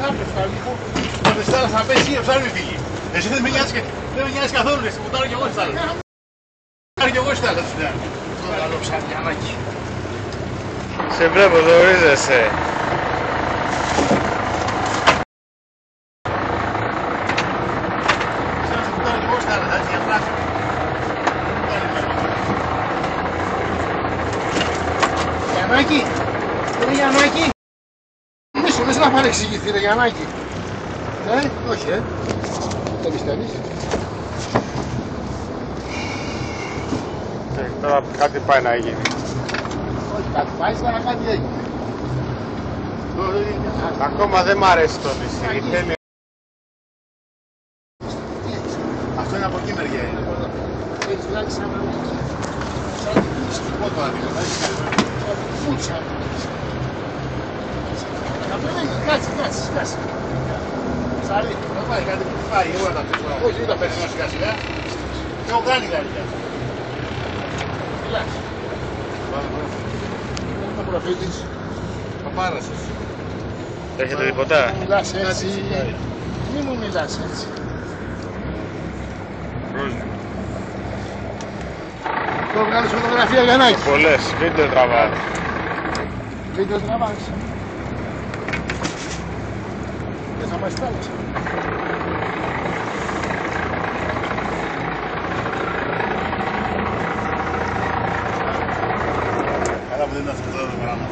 θα πέφτει λίγο. Ο Δεστάρας θα πέσει, ο ψάρι φύγει. Εσύ δεν με νοιάζει καθόλου, εσύ κουτάρω κι εγώ στη θάλασσα. Κουτάρω κι εγώ στη θάλασσα. Το καλό ψάρι, Γιαννάκη. Σε βλέπω, δορίζεσαι. Κουτάρω κι εγώ στη θάλασσα, έτσι, για φράση. Γιαννάκη, είναι Γιαννάκη. Μη να παρεξηγηθεί ρε Γιαννάκη. Όχι δεν πιστεύεις. Τώρα κάτι πάει να γίνει. Όχι κάτι πάει, αλλά κάτι έγινε. Ακόμα δεν μ' αρέσει το νησί. Αυτό είναι από εκεί μεριά είναι. Έτσι δηλαδή σαν να μην σαν τίποτα να δει. Φούτσα. Κάτσε. Ψάρι, να πάει κάτι που φάει, εγώ να τα πεις. Όχι, δεν τα παίρνει σιγά σιγά. Και έχω κάνει κάτι. Μιλάς. Ο προφήτης. Παπάρασες. Έχετε τίποτα? Μιλάς έτσι. Μη μου μιλάς έτσι. Πρόβλημα. Το βγάλεις φωτογραφία Γιαννάκη. Πολλές, βίντεο τραβάω. Βίντεο τραβάς. Δεν θα μας στάλεις. Καλά που δεν είναι αυτό το πράγμα.